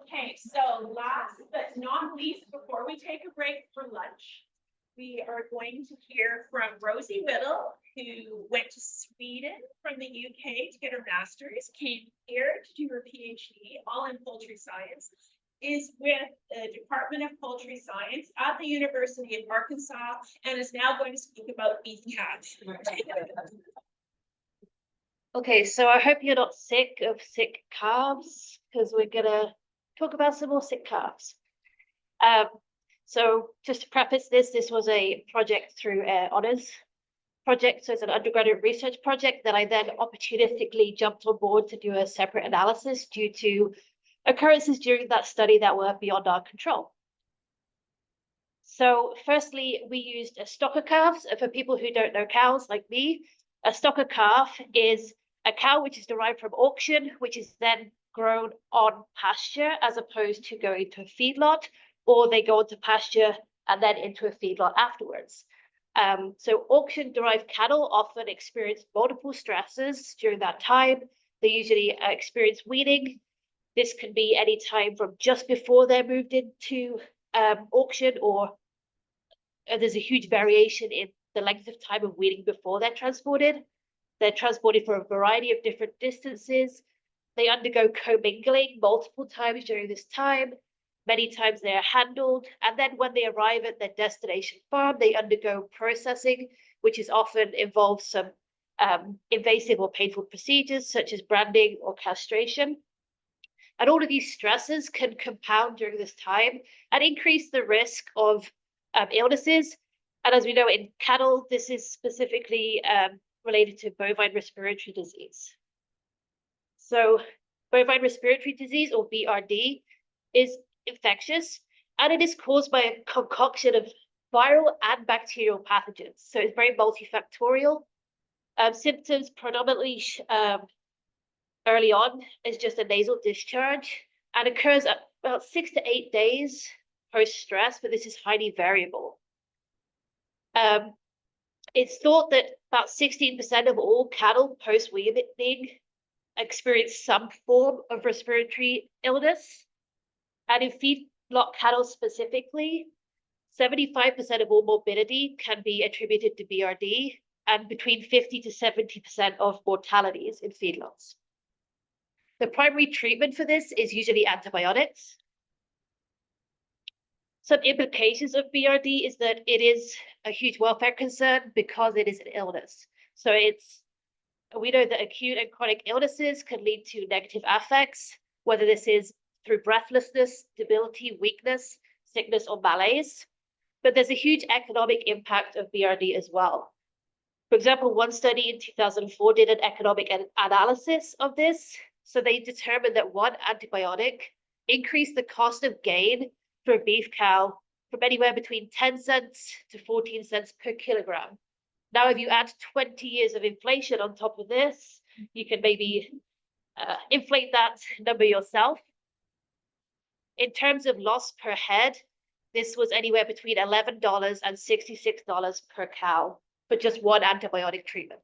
Okay, so last but not least, before we take a break for lunch, we are going to hear from Rosie Whittle, who went to Sweden from the UK to get her master's, came here to do her PhD, all in poultry science, is with the Department of Poultry Science at the University of Arkansas, and is now going to speak about beef calves. Okay, so I hope you're not sick of sick calves, because we're gonna talk about some more sick calves. So just to preface this, this was a project through honors project. So it's an undergraduate research project that I then opportunistically jumped on board to do a separate analysis due to occurrences during that study that were beyond our control. So firstly, we used a stocker calves. For people who don't know cows like me, a stocker calf is a cow which is derived from auction, which is then grown on pasture as opposed to going to a feedlot, or they go into pasture and then into a feedlot afterwards. So auction-derived cattle often experience multiple stresses during that time. They usually experience weaning. This can be any time from just before they're moved into auction, or there's a huge variation in the length of time of weaning before they're transported. They're transported for a variety of different distances. They undergo commingling multiple times during this time. Many times they are handled, and then when they arrive at their destination farm, they undergo processing, which is often involves some invasive or painful procedures such as branding or castration. And all of these stresses can compound during this time and increase the risk of illnesses. And as we know in cattle, this is specifically related to bovine respiratory disease. So bovine respiratory disease, or BRD, is infectious, and it is caused by a concoction of viral and bacterial pathogens. So it's very multifactorial. Symptoms predominantly early on is just a nasal discharge and occurs at about 6 to 8 days post-stress, but this is highly variable. It's thought that about 16% of all cattle post-weaning experience some form of respiratory illness. And in feedlot cattle specifically, 75% of all morbidity can be attributed to BRD, and between 50 to 70% of mortalities in feedlots. The primary treatment for this is usually antibiotics. Some implications of BRD is that it is a huge welfare concern because it is an illness. So we know that acute and chronic illnesses can lead to negative affects, whether this is through breathlessness, debility, weakness, sickness, or malaise. But there's a huge economic impact of BRD as well. For example, one study in 2004 did an economic analysis of this. So they determined that one antibiotic increased the cost of gain for a beef cow from anywhere between 10 cents to 14 cents per kilogram. Now, if you add 20 years of inflation on top of this, you can maybe inflate that number yourself. In terms of loss per head, this was anywhere between $11 and $66 per cow for just one antibiotic treatment.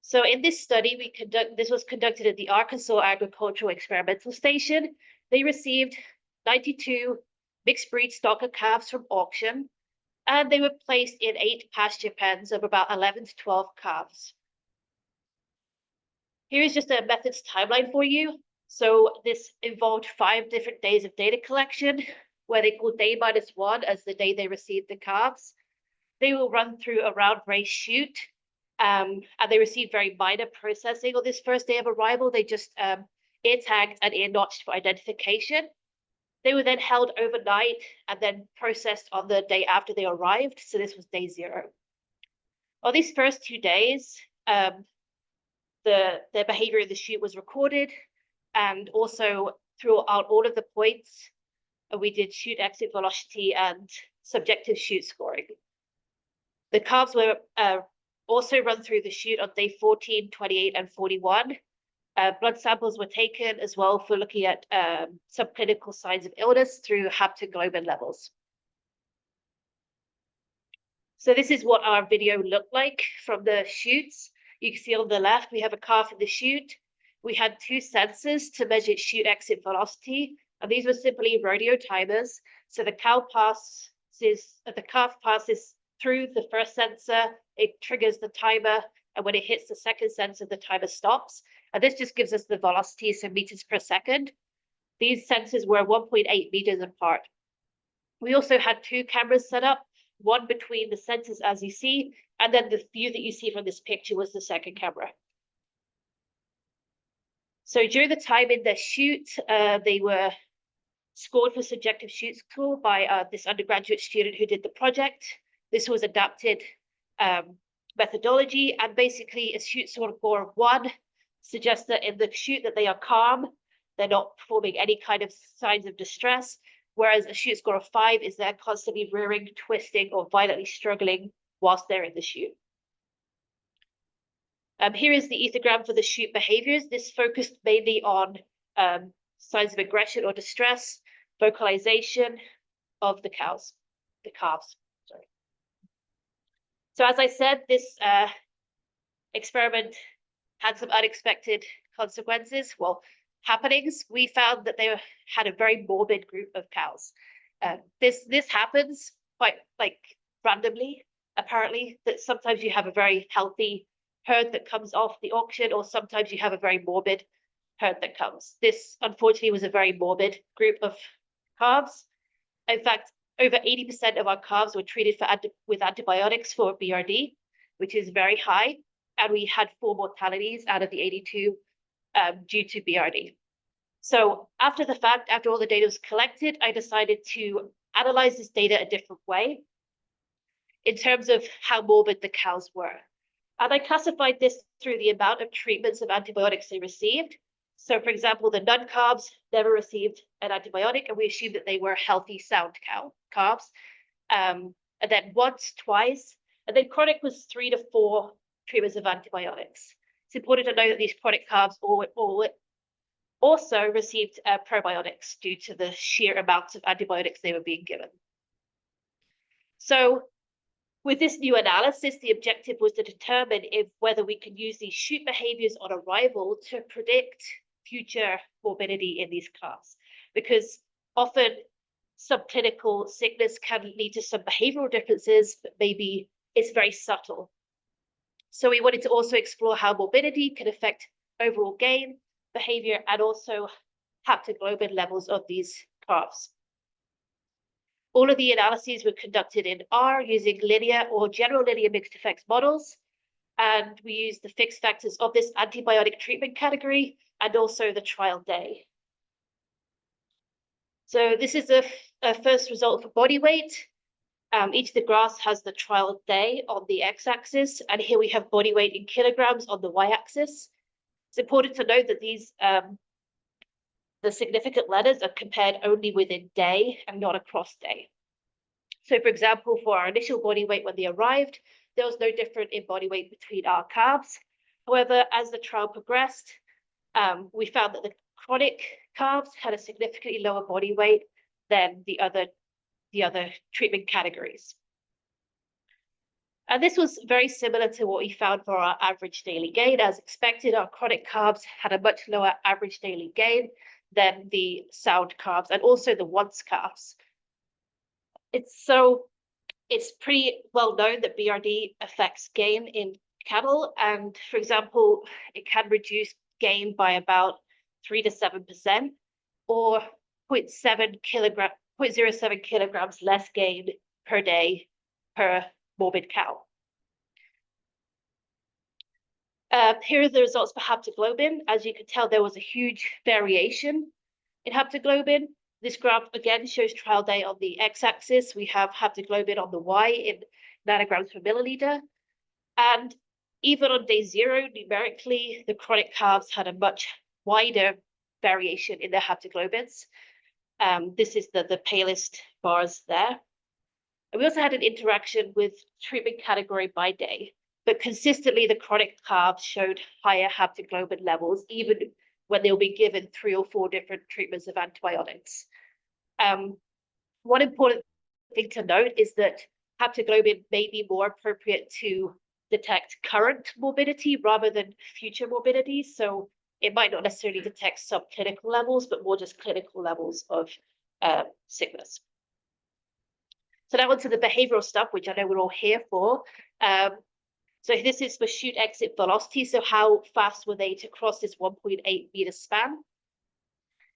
So in this study, this was conducted at the Arkansas Agricultural Experimental Station. They received 92 mixed breed stocker calves from auction, and they were placed in 8 pasture pens of about 11 to 12 calves. Here is just a methods timeline for you. So this involved 5 different days of data collection, where they called day -1 as the day they received the calves. They will run through a round race chute, and they received very minor processing on this first day of arrival. They just ear tagged and ear notched for identification. They were then held overnight and then processed on the day after they arrived. So this was day 0. On these first 2 days, their behavior in the chute was recorded, and also throughout all of the points, we did chute exit velocity and subjective chute scoring. The calves were also run through the chute on day 14, 28, and 41. Blood samples were taken as well for looking at subclinical signs of illness through Haptoglobin levels. So this is what our video looked like from the chutes. You can see on the left, we have a calf in the chute. we had two sensors to measure chute exit velocity, and these were simply rodeo timers. So the calf passes through the first sensor, it triggers the timer, and when it hits the second sensor, the timer stops. And this just gives us the velocity, so meters per second. These sensors were 1.8 meters apart. We also had two cameras set up, one between the sensors as you see, and then the view that you see from this picture was the second camera. So during the time in the chute, they were scored for subjective chute score by this undergraduate student who did the project. This was adapted methodology, and basically a chute score of 1 suggests that in the chute that they are calm, they're not performing any kind of signs of distress, whereas a chute score of 5 is they're constantly rearing, twisting, or violently struggling whilst they're in the chute. Here is the ethogram for the chute behaviors. This focused mainly on signs of aggression or distress, vocalization of the calves. Sorry. So as I said, this experiment had some unexpected consequences. Well, happenings. We found that they had a very morbid group of cows. This happens quite like randomly, apparently, that sometimes you have a very healthy herd that comes off the auction, or sometimes you have a very morbid herd that comes. This, unfortunately, was a very morbid group of calves. In fact, over 80% of our calves were treated with antibiotics for BRD, which is very high, and we had 4 mortalities out of the 82 due to BRD. So after the fact, after all the data was collected, I decided to analyze this data a different way in terms of how morbid the cows were. And I classified this through the amount of treatments of antibiotics they received. So for example, the non-calves never received an antibiotic, and we assumed that they were healthy, sound calves. And then once, twice, and then chronic was 3 to 4 treatments of antibiotics. It's important to know that these chronic calves also received probiotics due to the sheer amounts of antibiotics they were being given. So with this new analysis, the objective was to determine whether we can use these chute behaviors on arrival to predict future morbidity in these calves, because often subclinical sickness can lead to some behavioral differences, but maybe it's very subtle. So we wanted to also explore how morbidity can affect overall gain, behavior, and also haptoglobin levels of these calves. All of the analyses were conducted in R using linear or general linear mixed effects models, and we used the fixed factors of this antibiotic treatment category and also the trial day. So this is the first result for body weight. Each of the graphs has the trial day on the x-axis, and here we have body weight in kilograms on the y-axis. It's important to note that these the significant letters are compared only within day and not across day. So for example, for our initial body weight when they arrived, there was no difference in body weight between our calves. However, as the trial progressed, we found that the chronic calves had a significantly lower body weight than the other treatment categories. And this was very similar to what we found for our average daily gain. As expected, our chronic calves had a much lower average daily gain than the sound calves and also the once calves. It's pretty well known that BRD affects gain in cattle, and for example, it can reduce gain by about 3 to 7%, or 0.07 kilograms less gain per day per morbid cow. Here are the results for haptoglobin. As you can tell, there was a huge variation in haptoglobin. This graph again shows trial day on the x-axis. We have haptoglobin on the y in nanograms per milliliter. And even on day 0, numerically, the chronic calves had a much wider variation in their haptoglobins. This is the palest bars there. And we also had an interaction with treatment category by day, but consistently the chronic calves showed higher haptoglobin levels, even when they'll be given 3 or 4 different treatments of antibiotics. One important thing to note is that haptoglobin may be more appropriate to detect current morbidity rather than future morbidity. So it might not necessarily detect subclinical levels, but more just clinical levels of sickness. So now onto the behavioral stuff, which I know we're all here for. So this is for chute exit velocity. So how fast were they to cross this 1.8 meter span?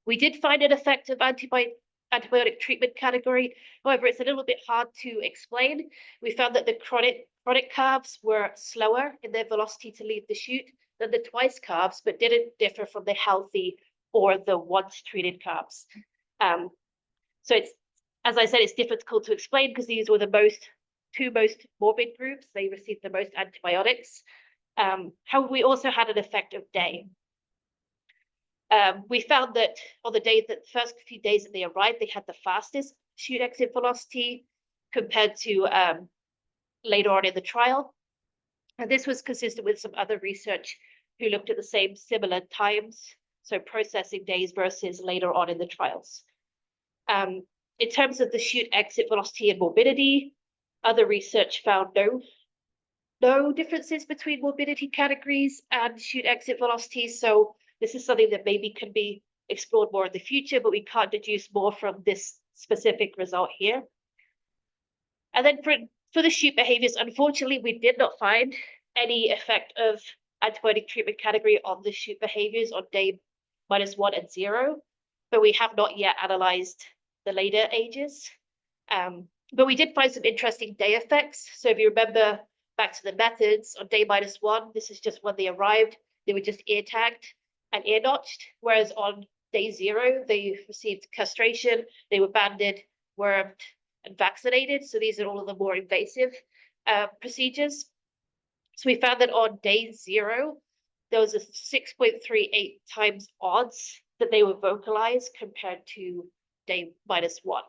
We did find an effect of antibiotic treatment category. However, it's a little bit hard to explain. We found that the chronic calves were slower in their velocity to leave the chute than the twice calves, but didn't differ from the healthy or the once treated calves. So it's, as I said, it's difficult to explain because these were the two most morbid groups. They received the most antibiotics. However, we also had an effect of day. We found that on the first few days that they arrived, they had the fastest chute exit velocity compared to later on in the trial. And this was consistent with some other research who looked at the same similar times, so processing days versus later on in the trials. In terms of the chute exit velocity and morbidity, other research found no differences between morbidity categories and chute exit velocity. So this is something that maybe can be explored more in the future, but we can't deduce more from this specific result here. And then for the chute behaviors, unfortunately, we did not find any effect of antibiotic treatment category on the chute behaviors on day -1 and 0, but we have not yet analyzed the later ages. But we did find some interesting day effects. So if you remember back to the methods on day -1, this is just when they arrived, they were just ear tagged and ear notched, whereas on day 0, they received castration, they were banded, wormed, and vaccinated. So these are all of the more invasive procedures. So we found that on day 0, there was a 6.38 times odds that they were vocalized compared to day -1.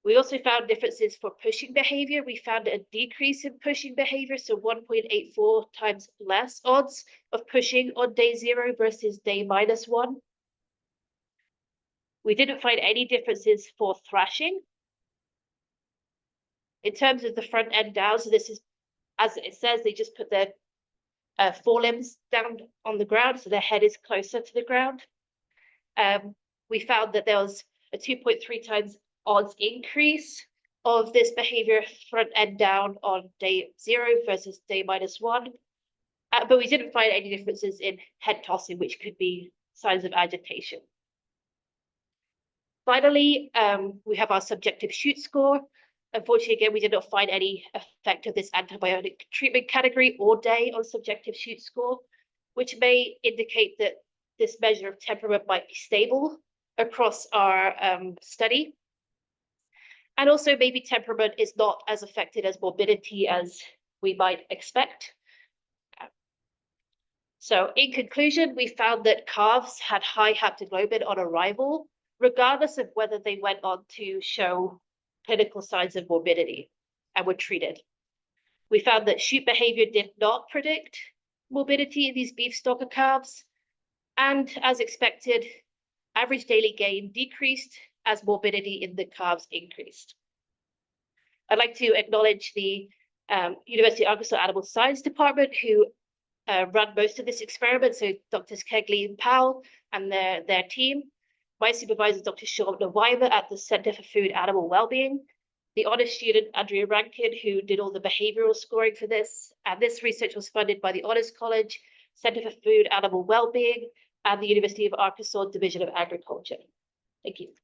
We also found differences for pushing behavior. We found a decrease in pushing behavior, so 1.84 times less odds of pushing on day 0 versus day -1. We didn't find any differences for thrashing. In terms of the front end down, so this is, as it says, they just put their forelimbs down on the ground, so their head is closer to the ground. We found that there was a 2.3 times odds increase of this behavior front end down on day 0 versus day -1. But we didn't find any differences in head tossing, which could be signs of agitation. Finally, we have our subjective chute score. Unfortunately, again, we did not find any effect of this antibiotic treatment category or day on subjective chute score, which may indicate that this measure of temperament might be stable across our study. And also maybe temperament is not as affected as morbidity as we might expect. So in conclusion, we found that calves had high haptoglobin on arrival, regardless of whether they went on to show clinical signs of morbidity and were treated. We found that chute behavior did not predict morbidity in these beef stocker calves. And as expected, average daily gain decreased as morbidity in the calves increased. I'd like to acknowledge the University of Arkansas Animal Science Department who run most of this experiment, so Drs. Kegley and Powell and their team. My supervisor, Dr. Sean Weimer at the Center for Food Animal Wellbeing, the honors student, Andrea Rankin, who did all the behavioral scoring for this. And this research was funded by the Honors College, Center for Food Animal Wellbeing, and the University of Arkansas Division of Agriculture. Thank you.